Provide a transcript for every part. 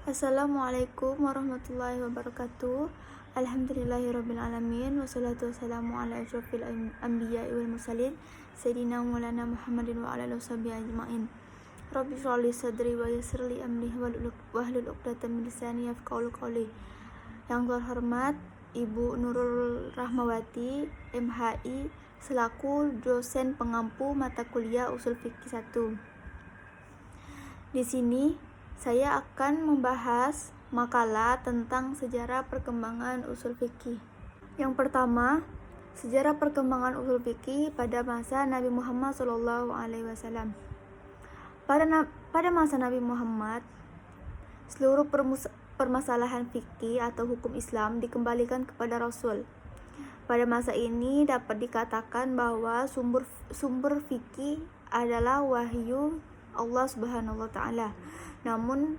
Assalamualaikum warahmatullahi wabarakatuh. Alhamdulillahirrabbilalamin. Wassalatu wassalamu ala asyrafil anbiya'i wal mursalin Sayyidina Maulana Muhammadin wa ala alihi washabihi ajma'in. Rabbi shrah li sadri wa yassir li amri wahlul 'uqdatam min lisani yafqahu qawli. Yang terhormat Ibu Nurul Rahmawati, MHI, selaku dosen pengampu mata kuliah Ushul Fiqih 1. Di sini saya akan membahas makalah tentang sejarah perkembangan ushul fikih. Yang pertama, sejarah perkembangan ushul fikih pada masa Nabi Muhammad SAW. Pada masa Nabi Muhammad, seluruh permasalahan fikih atau hukum Islam dikembalikan kepada Rasul. Pada masa ini dapat dikatakan bahwa sumber fikih adalah wahyu Allah Subhanahu wa Ta'ala. Namun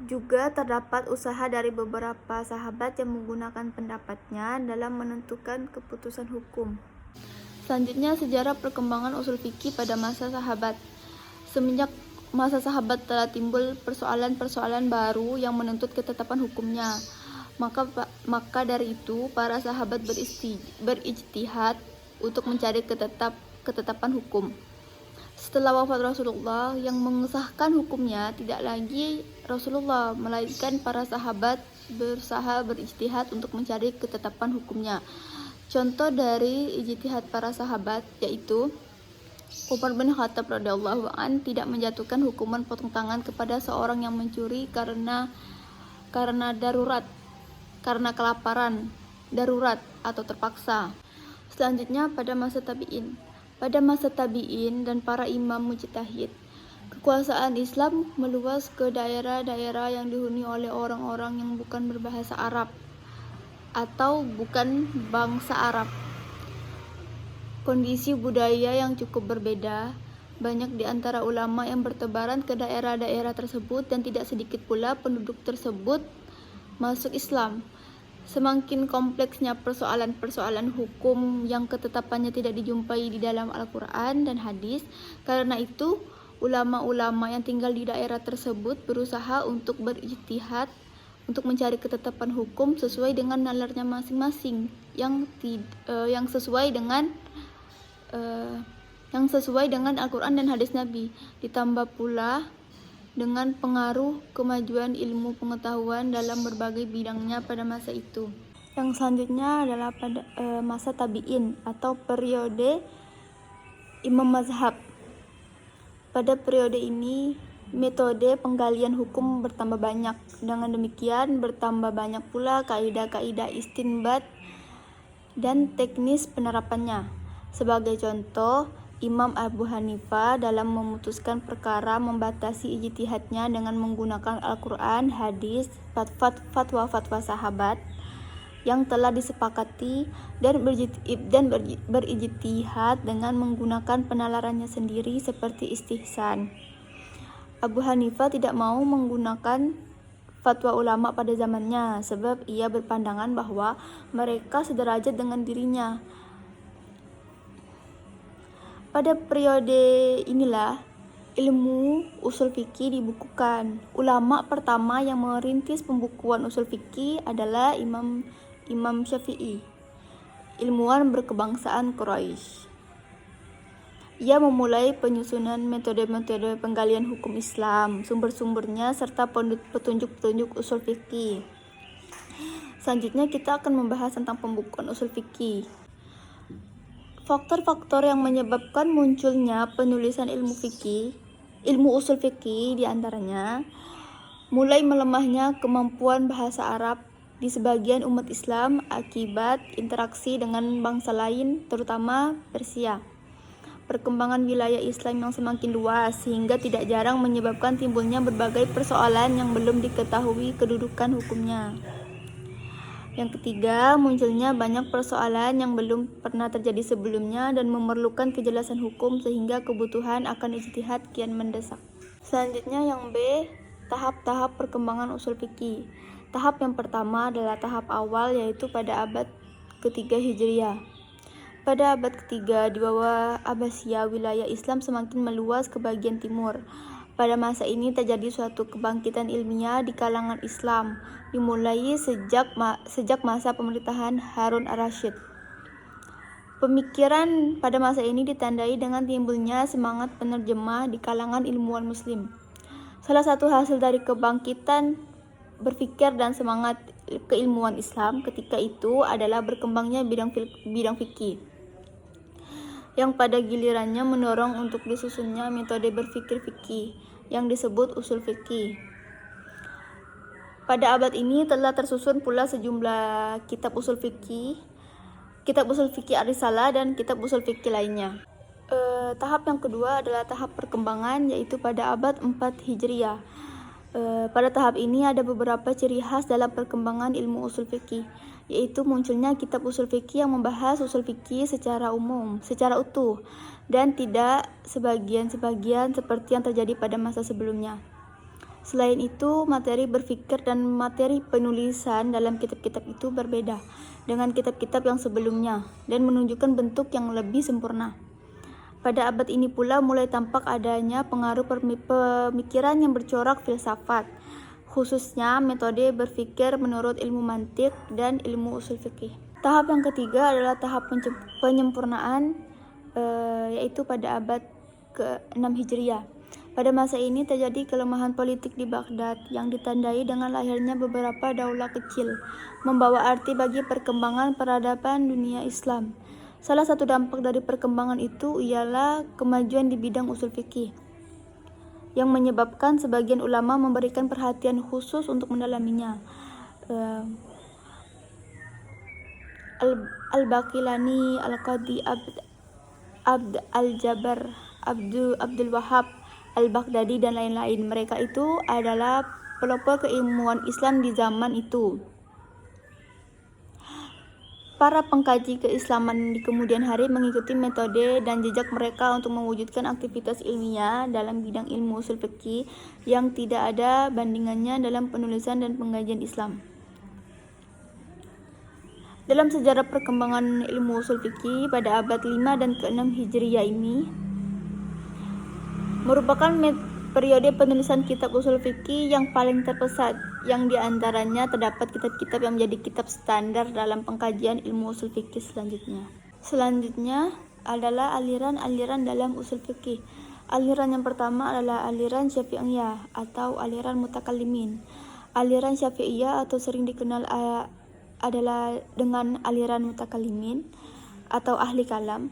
juga terdapat usaha dari beberapa sahabat yang menggunakan pendapatnya dalam menentukan keputusan hukum. Selanjutnya, sejarah perkembangan ushul fikih pada masa sahabat. Semenjak masa sahabat telah timbul persoalan-persoalan baru yang menuntut ketetapan hukumnya. Maka dari itu para sahabat berijtihad untuk mencari ketetapan hukum. Setelah wafat Rasulullah, yang mengesahkan hukumnya tidak lagi Rasulullah, melainkan para sahabat berusaha berijtihad untuk mencari ketetapan hukumnya. Contoh dari ijtihad para sahabat yaitu Umar bin Khattab radhiyallahu an tidak menjatuhkan hukuman potong tangan kepada seorang yang mencuri karena darurat, karena kelaparan, darurat atau terpaksa. Selanjutnya pada masa tabi'in dan para imam mujtahid, kekuasaan Islam meluas ke daerah-daerah yang dihuni oleh orang-orang yang bukan berbahasa Arab atau bukan bangsa Arab. Kondisi budaya yang cukup berbeda, banyak di antara ulama yang bertebaran ke daerah-daerah tersebut dan tidak sedikit pula penduduk tersebut masuk Islam. Semakin kompleksnya persoalan-persoalan hukum yang ketetapannya tidak dijumpai di dalam Al-Quran dan hadis. Karena itu, ulama-ulama yang tinggal di daerah tersebut berusaha untuk berijtihad untuk mencari ketetapan hukum sesuai dengan nalarnya masing-masing, yang sesuai dengan Al-Quran dan hadis Nabi, ditambah pula dengan pengaruh kemajuan ilmu pengetahuan dalam berbagai bidangnya pada masa itu. Yang selanjutnya adalah pada masa tabi'in atau periode imam mazhab. Pada periode ini, metode penggalian hukum bertambah banyak. Dengan demikian, bertambah banyak pula kaidah-kaidah istinbat dan teknis penerapannya. Sebagai contoh, Imam Abu Hanifah dalam memutuskan perkara membatasi ijtihadnya dengan menggunakan Al-Quran, hadis, fatwa-fatwa sahabat yang telah disepakati dan berijtihad dengan menggunakan penalarannya sendiri seperti istihsan. Abu Hanifah tidak mau menggunakan fatwa ulama pada zamannya sebab ia berpandangan bahwa mereka sederajat dengan dirinya. Pada periode inilah ilmu ushul fikih dibukukan. Ulama pertama yang merintis pembukuan ushul fikih adalah Imam Syafi'i, ilmuwan berkebangsaan Quraisy. Ia memulai penyusunan metode-metode penggalian hukum Islam, sumber-sumbernya serta petunjuk-petunjuk ushul fikih. Selanjutnya kita akan membahas tentang pembukuan ushul fikih. Faktor-faktor yang menyebabkan munculnya penulisan ilmu ushul fikih diantaranya mulai melemahnya kemampuan bahasa Arab di sebagian umat Islam akibat interaksi dengan bangsa lain, terutama Persia. Perkembangan wilayah Islam yang semakin luas sehingga tidak jarang menyebabkan timbulnya berbagai persoalan yang belum diketahui kedudukan hukumnya. Yang ketiga, munculnya banyak persoalan yang belum pernah terjadi sebelumnya dan memerlukan kejelasan hukum sehingga kebutuhan akan ijtihad kian mendesak. Selanjutnya yang B, tahap-tahap perkembangan ushul fikih. Tahap yang pertama adalah tahap awal yaitu pada abad ketiga Hijriah. Pada abad ketiga di bawah Abbasiyah, wilayah Islam semakin meluas ke bagian timur. Pada masa ini terjadi suatu kebangkitan ilmiah di kalangan Islam, dimulai sejak masa pemerintahan Harun ar-Rasyid. Pemikiran pada masa ini ditandai dengan timbulnya semangat penerjemah di kalangan ilmuwan muslim. Salah satu hasil dari kebangkitan berpikir dan semangat keilmuan Islam ketika itu adalah berkembangnya bidang fikih, yang pada gilirannya mendorong untuk disusunnya metode berpikir fikih yang disebut usul fikih. Pada abad ini telah tersusun pula sejumlah kitab usul fikih Ar-Risalah dan kitab usul fikih lainnya. Tahap yang kedua adalah tahap perkembangan, yaitu pada abad 4 Hijriah. Pada tahap ini ada beberapa ciri khas dalam perkembangan ilmu usul fikih, yaitu munculnya kitab usul fikih yang membahas usul fikih secara utuh, dan tidak sebagian-sebagian seperti yang terjadi pada masa sebelumnya. Selain itu, materi berpikir dan materi penulisan dalam kitab-kitab itu berbeda dengan kitab-kitab yang sebelumnya dan menunjukkan bentuk yang lebih sempurna. Pada abad ini pula mulai tampak adanya pengaruh pemikiran yang bercorak filsafat, khususnya metode berpikir menurut ilmu mantik dan ilmu usul fikih. Tahap yang ketiga adalah tahap penyempurnaan, yaitu pada abad ke-6 Hijriah. Pada masa ini terjadi kelemahan politik di Baghdad yang ditandai dengan lahirnya beberapa daulah kecil, membawa arti bagi perkembangan peradaban dunia Islam. Salah satu dampak dari perkembangan itu ialah kemajuan di bidang usul fikih, yang menyebabkan sebagian ulama memberikan perhatian khusus untuk mendalaminya. Al-Baqilani, Al-Qadi Abd al-Jabbar, Abdul Wahab Al-Baghdadi, dan lain-lain. Mereka itu adalah pelopor keilmuan Islam di zaman itu. Para pengkaji keislaman di kemudian hari mengikuti metode dan jejak mereka untuk mewujudkan aktivitas ilmiah dalam bidang ilmu usul fikih yang tidak ada bandingannya dalam penulisan dan pengkajian Islam. Dalam sejarah perkembangan ilmu usul fikih pada abad 5 dan ke-6 Hijriah ini merupakan periode penulisan kitab usul fikih yang paling terpesat, yang diantaranya terdapat kitab-kitab yang menjadi kitab standar dalam pengkajian ilmu usul fikih selanjutnya adalah aliran-aliran dalam usul fikih. Aliran yang pertama adalah aliran Syafi'iyah atau aliran mutakallimin. Aliran Syafi'iyah atau sering dikenal adalah dengan aliran mutakallimin atau ahli kalam.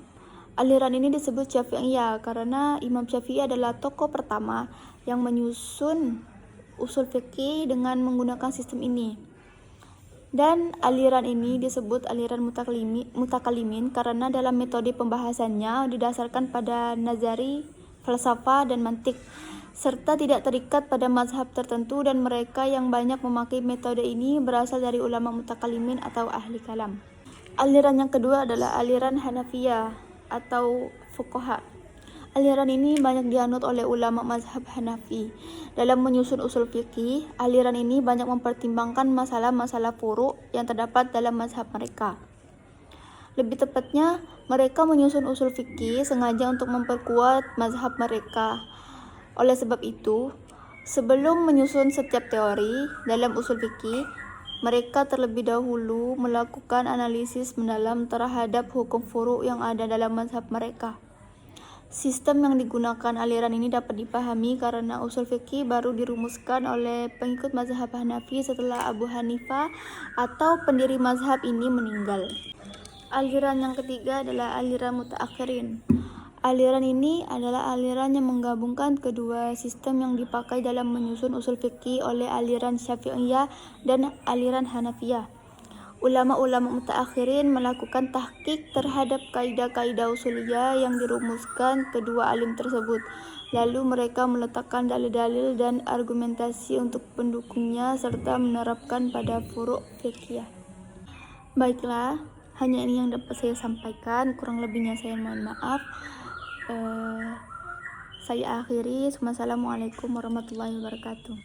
Aliran ini disebut Syafi'iyah karena Imam Syafi'i adalah tokoh pertama yang menyusun usul fikih dengan menggunakan sistem ini. Dan aliran ini disebut aliran mutakallimin karena dalam metode pembahasannya didasarkan pada nazari, falsafah, dan mantik, serta tidak terikat pada mazhab tertentu, dan mereka yang banyak memakai metode ini berasal dari ulama mutakallimin atau ahli kalam. Aliran yang kedua adalah aliran Hanafiyah atau fuqaha. Aliran ini banyak dianut oleh ulama mazhab Hanafi. Dalam menyusun usul fikih, aliran ini banyak mempertimbangkan masalah-masalah furu' yang terdapat dalam mazhab mereka. Lebih tepatnya, mereka menyusun usul fikih sengaja untuk memperkuat mazhab mereka. Oleh sebab itu, sebelum menyusun setiap teori dalam usul fikih, mereka terlebih dahulu melakukan analisis mendalam terhadap hukum furu' yang ada dalam mazhab mereka. Sistem yang digunakan aliran ini dapat dipahami karena usul fikih baru dirumuskan oleh pengikut mazhab Hanafi setelah Abu Hanifah atau pendiri mazhab ini meninggal. Aliran yang ketiga adalah aliran mutaakhirin. Aliran ini adalah aliran yang menggabungkan kedua sistem yang dipakai dalam menyusun usul fikih oleh aliran Syafi'iyah dan aliran Hanafiyah. Ulama-ulama mutaakhirin melakukan tahqiq terhadap kaidah-kaidah usuliyah yang dirumuskan kedua alim tersebut. Lalu mereka meletakkan dalil-dalil dan argumentasi untuk pendukungnya serta menerapkan pada furu' fikih. Baiklah, hanya ini yang dapat saya sampaikan, kurang lebihnya saya mohon maaf. Saya akhiri. Wassalamualaikum warahmatullahi wabarakatuh.